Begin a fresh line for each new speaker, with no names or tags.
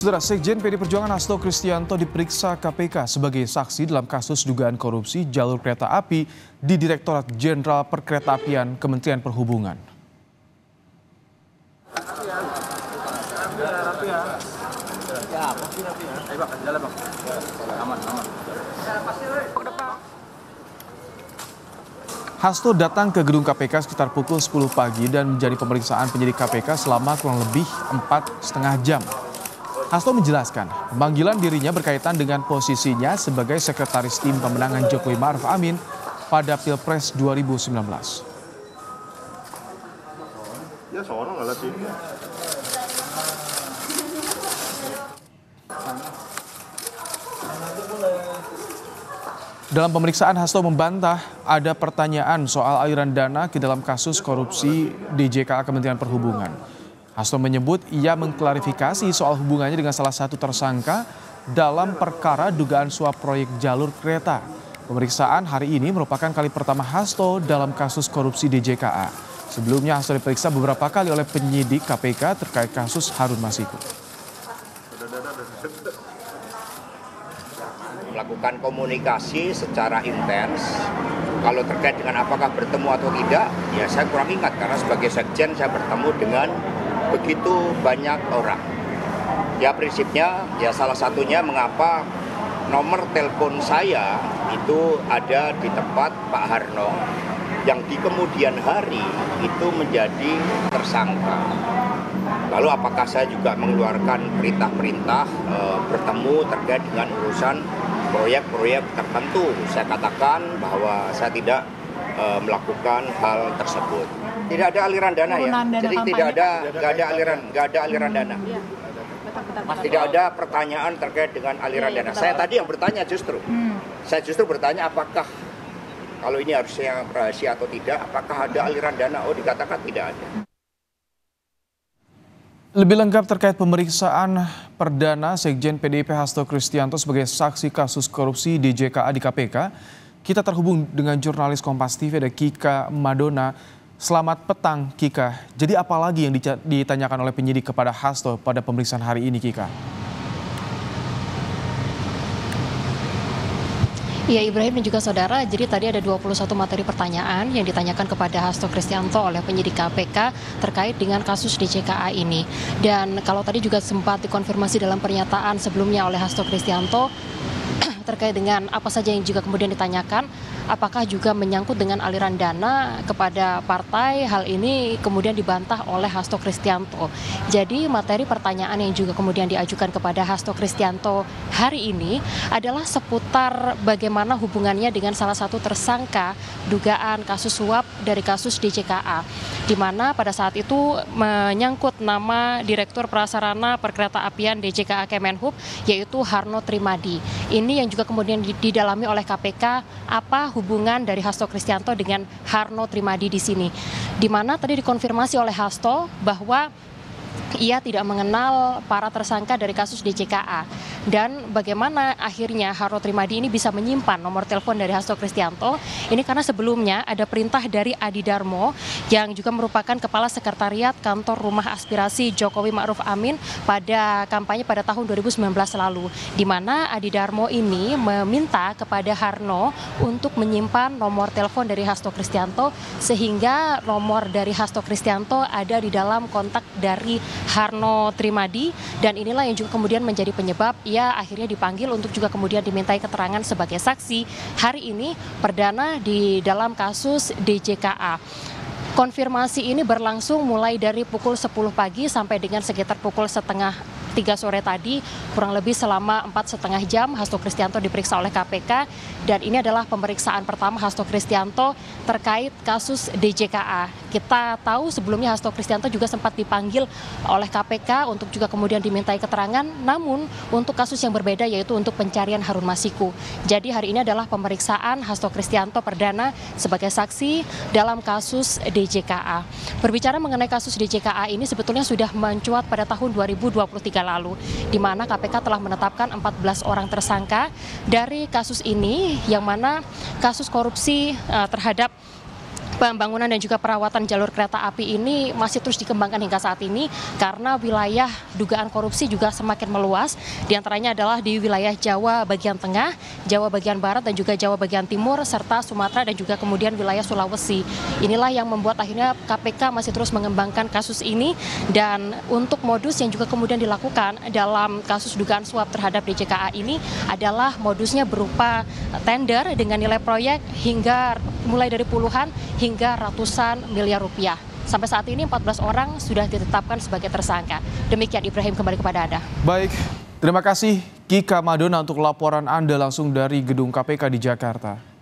Saudara, Sekjen PD Perjuangan Hasto Kristianto diperiksa KPK sebagai saksi dalam kasus dugaan korupsi jalur kereta api di Direktorat Jenderal Perkeretaapian Kementerian Perhubungan. Hasto datang ke gedung KPK sekitar pukul 10 pagi dan menjadi pemeriksaan penyidik KPK selama kurang lebih 4,5 jam. Hasto menjelaskan, pemanggilan dirinya berkaitan dengan posisinya sebagai sekretaris tim pemenangan Jokowi Ma'ruf Amin pada Pilpres 2019. Dalam pemeriksaan, Hasto membantah ada pertanyaan soal aliran dana ke dalam kasus korupsi DJKA Kementerian Perhubungan. Hasto menyebut ia mengklarifikasi soal hubungannya dengan salah satu tersangka dalam perkara dugaan suap proyek jalur kereta. Pemeriksaan hari ini merupakan kali pertama Hasto dalam kasus korupsi DJKA. Sebelumnya Hasto diperiksa beberapa kali oleh penyidik KPK terkait kasus Harun Masiku.
Melakukan komunikasi secara intens. Kalau terkait dengan apakah bertemu atau tidak, ya saya kurang ingat karena sebagai sekjen saya bertemu dengan begitu banyak orang. Ya prinsipnya, ya salah satunya mengapa nomor telepon saya itu ada di tempat Pak Harno yang di kemudian hari itu menjadi tersangka. Lalu apakah saya juga mengeluarkan perintah-perintah bertemu terkait dengan urusan proyek-proyek tertentu? Saya katakan bahwa saya tidak melakukan hal tersebut. Tidak ada aliran dana ya. Jadi tidak ada aliran dana. Tidak ada pertanyaan terkait dengan aliran dana. Saya tadi yang bertanya justru. Saya justru bertanya apakah kalau ini harusnya rahasia atau tidak, apakah ada aliran dana? Oh, dikatakan tidak ada.
Lebih lengkap terkait pemeriksaan perdana Sekjen PDIP Hasto Kristianto sebagai saksi kasus korupsi DJKA di KPK, kita terhubung dengan jurnalis Kompas TV ada Kika Madona. Selamat petang Kika. Jadi apa lagi yang ditanyakan oleh penyidik kepada Hasto pada pemeriksaan hari ini Kika?
Ya Ibrahim dan juga saudara, jadi tadi ada 21 materi pertanyaan yang ditanyakan kepada Hasto Kristianto oleh penyidik KPK terkait dengan kasus DJKA ini. Dan kalau tadi juga sempat dikonfirmasi dalam pernyataan sebelumnya oleh Hasto Kristianto terkait dengan apa saja yang juga kemudian ditanyakan, apakah juga menyangkut dengan aliran dana kepada partai, hal ini kemudian dibantah oleh Hasto Kristianto. Jadi materi pertanyaan yang juga kemudian diajukan kepada Hasto Kristianto hari ini adalah seputar bagaimana hubungannya dengan salah satu tersangka dugaan kasus suap dari kasus DJKA, di mana pada saat itu menyangkut nama Direktur Prasarana Perkeretaapian DJKA Kemenhub, yaitu Harno Trimadi. Ini yang juga kemudian didalami oleh KPK, apa hubungan dari Hasto Kristianto dengan Harno Trimadi di sini. Di mana tadi dikonfirmasi oleh Hasto bahwa ia tidak mengenal para tersangka dari kasus DJKA. Dan bagaimana akhirnya Harno Trimadi ini bisa menyimpan nomor telepon dari Hasto Kristianto, ini karena sebelumnya ada perintah dari Adi Darmo yang juga merupakan Kepala Sekretariat Kantor Rumah Aspirasi Jokowi Ma'ruf Amin pada kampanye pada tahun 2019 lalu, di mana Adi Darmo ini meminta kepada Harno untuk menyimpan nomor telepon dari Hasto Kristianto sehingga nomor dari Hasto Kristianto ada di dalam kontak dari Harno Trimadi, dan inilah yang juga kemudian menjadi penyebab ia akhirnya dipanggil untuk juga kemudian dimintai keterangan sebagai saksi hari ini perdana di dalam kasus DJKA. Konfirmasi ini berlangsung mulai dari pukul 10 pagi sampai dengan sekitar pukul 2:30 sore tadi, kurang lebih selama 4,5 jam Hasto Kristianto diperiksa oleh KPK, dan ini adalah pemeriksaan pertama Hasto Kristianto terkait kasus DJKA. Kita tahu sebelumnya Hasto Kristianto juga sempat dipanggil oleh KPK untuk juga kemudian dimintai keterangan, namun untuk kasus yang berbeda, yaitu untuk pencarian Harun Masiku. Jadi hari ini adalah pemeriksaan Hasto Kristianto perdana sebagai saksi dalam kasus DJKA. Berbicara mengenai kasus DJKA ini sebetulnya sudah mencuat pada tahun 2023 lalu, di mana KPK telah menetapkan 14 orang tersangka dari kasus ini, yang mana kasus korupsi terhadap Pembangunan dan juga perawatan jalur kereta api ini masih terus dikembangkan hingga saat ini karena wilayah dugaan korupsi juga semakin meluas. Di antaranya adalah di wilayah Jawa bagian tengah, Jawa bagian barat dan juga Jawa bagian timur serta Sumatera dan juga kemudian wilayah Sulawesi. Inilah yang membuat akhirnya KPK masih terus mengembangkan kasus ini, dan untuk modus yang juga kemudian dilakukan dalam kasus dugaan suap terhadap DJKA ini adalah modusnya berupa tender dengan nilai proyek hingga mulai dari puluhan hingga ratusan miliar rupiah. Sampai saat ini 14 orang sudah ditetapkan sebagai tersangka. Demikian Ibrahim, kembali kepada Anda.
Baik, terima kasih Kika Madona untuk laporan Anda langsung dari gedung KPK di Jakarta.